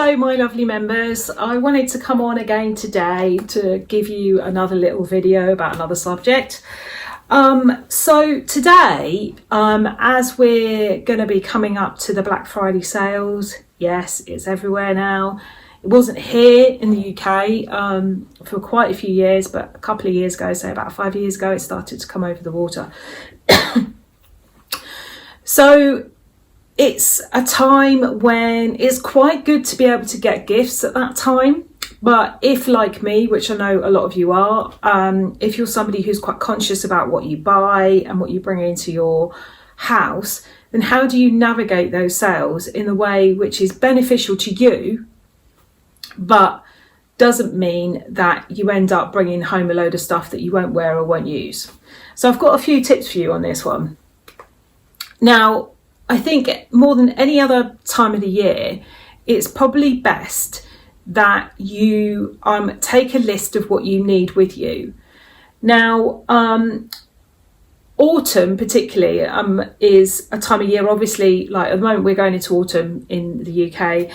Hello my lovely members, I wanted to come on again today to give you another little video about another subject. So today, as we're going to be coming up to the Black Friday sales, yes, it's everywhere now. It wasn't here in the UK for quite a few years, but a couple of years ago, say about 5 years ago, it started to come over the water. So it's a time when it's quite good to be able to get gifts at that time. But if, like me, which I know a lot of you are, if you're somebody who's quite conscious about what you buy and what you bring into your house, then how do you navigate those sales in a way which is beneficial to you, but doesn't mean that you end up bringing home a load of stuff that you won't wear or won't use? So I've got a few tips for you on this one. Now, I think more than any other time of the year, it's probably best that you take a list of what you need with you. Now, autumn particularly is a time of year, obviously, like at the moment we're going into autumn in the UK,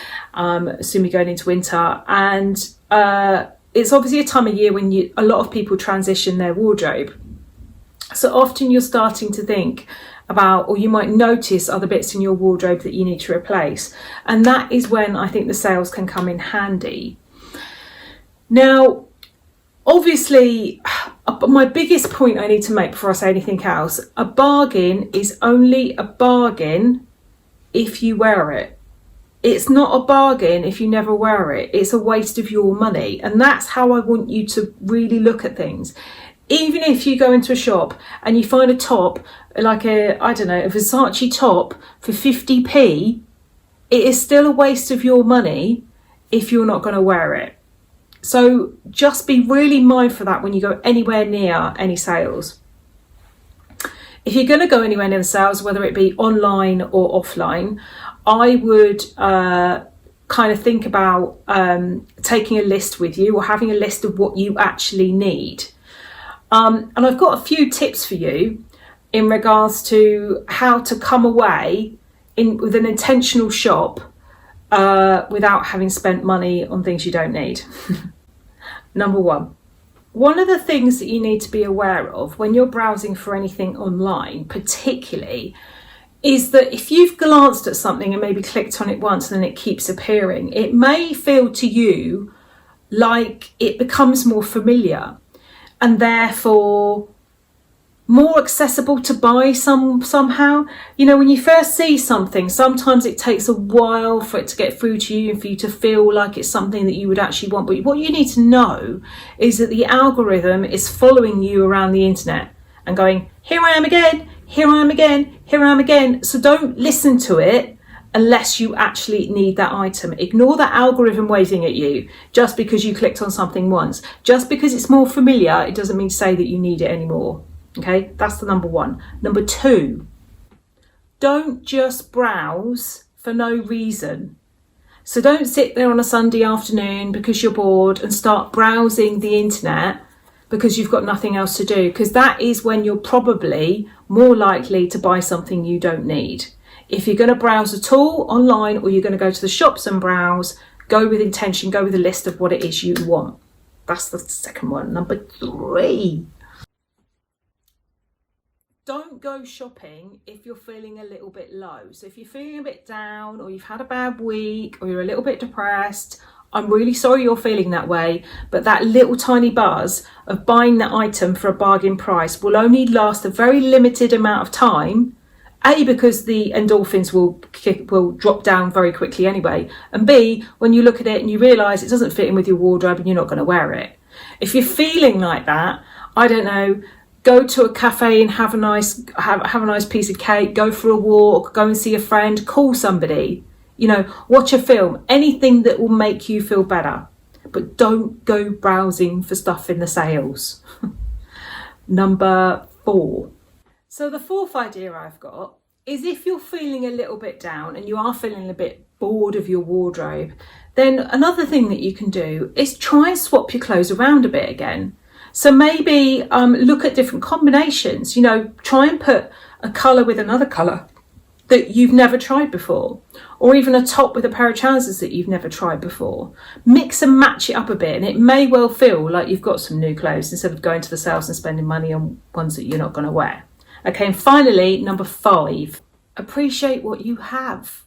soon we're going into winter, and it's obviously a time of year when a lot of people transition their wardrobe. So often you're starting to think about, or you might notice other bits in your wardrobe that you need to replace. And that is when I think the sales can come in handy. Now, obviously, my biggest point I need to make before I say anything else, a bargain is only a bargain if you wear it. It's not a bargain if you never wear it. It's a waste of your money. And that's how I want you to really look at things. Even if you go into a shop and you find a top, like a Versace top for 50p, it is still a waste of your money if you're not going to wear it. So just be really mindful of that when you go anywhere near any sales. If you're going to go anywhere near the sales, whether it be online or offline, I would kind of think about taking a list with you or having a list of what you actually need. And I've got a few tips for you in regards to how to come away with an intentional shop without having spent money on things you don't need. Number one of the things that you need to be aware of when you're browsing for anything online, particularly, is that if you've glanced at something and maybe clicked on it once and then it keeps appearing, it may feel to you like it becomes more familiar and therefore more accessible to buy somehow. You know, when you first see something, sometimes it takes a while for it to get through to you and for you to feel like it's something that you would actually want. But what you need to know is that the algorithm is following you around the internet and going, here I am again, here I am again, here I am again. So don't listen to it unless you actually need that item. Ignore that algorithm waving at you just because you clicked on something once. Just because it's more familiar, it doesn't mean to say that you need it anymore. Okay, that's the number one. Number two, don't just browse for no reason. So don't sit there on a Sunday afternoon because you're bored and start browsing the internet because you've got nothing else to do, because that is when you're probably more likely to buy something you don't need. If you're going to browse at all online, or you're going to go to the shops and browse, go with intention, go with a list of what it is you want. That's the second one. Number three, don't go shopping if you're feeling a little bit low. So if you're feeling a bit down, or you've had a bad week, or you're a little bit depressed, I'm really sorry you're feeling that way, but that little tiny buzz of buying that item for a bargain price will only last a very limited amount of time. A, because the endorphins will drop down very quickly anyway, and B, when you look at it and you realise it doesn't fit in with your wardrobe and you're not going to wear it. If you're feeling like that, I don't know, go to a cafe and have a nice piece of cake, go for a walk, go and see a friend, call somebody, you know, watch a film, anything that will make you feel better. But don't go browsing for stuff in the sales. Number four. So the fourth idea I've got is, if you're feeling a little bit down and you are feeling a bit bored of your wardrobe, then another thing that you can do is try and swap your clothes around a bit again. So maybe look at different combinations, you know, try and put a colour with another colour that you've never tried before, or even a top with a pair of trousers that you've never tried before. Mix and match it up a bit, and it may well feel like you've got some new clothes instead of going to the sales and spending money on ones that you're not going to wear. Okay, and finally, number 5, appreciate what you have.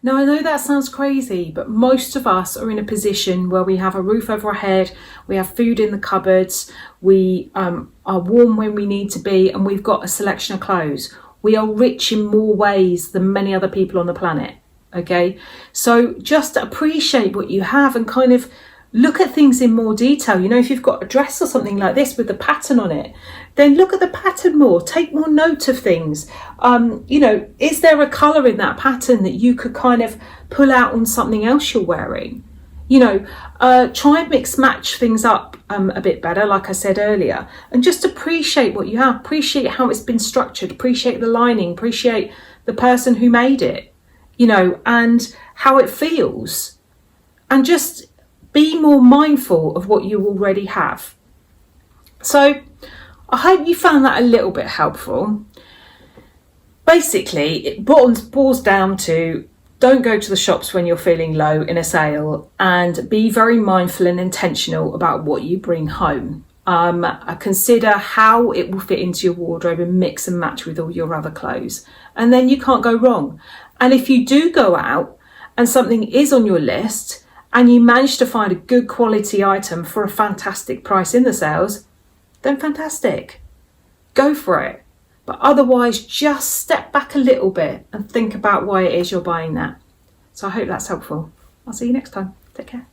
Now, I know that sounds crazy, but most of us are in a position where we have a roof over our head, we have food in the cupboards, we are warm when we need to be, and we've got a selection of clothes. We are rich in more ways than many other people on the planet, okay? So just appreciate what you have and kind of look at things in more detail. You know, if you've got a dress or something like this with the pattern on it, then look at the pattern more, take more note of things. You know, is there a colour in that pattern that you could kind of pull out on something else you're wearing? You know, try and mix match things up a bit better, like I said earlier, and just appreciate what you have, appreciate how it's been structured, appreciate the lining, appreciate the person who made it, you know, and how it feels, and just be more mindful of what you already have. So I hope you found that a little bit helpful. Basically, it boils down to, don't go to the shops when you're feeling low in a sale, and be very mindful and intentional about what you bring home. Consider how it will fit into your wardrobe and mix and match with all your other clothes. And then you can't go wrong. And if you do go out and something is on your list and you manage to find a good quality item for a fantastic price in the sales, then fantastic. Go for it. But otherwise, just step back a little bit and think about why it is you're buying that. So I hope that's helpful. I'll see you next time. Take care.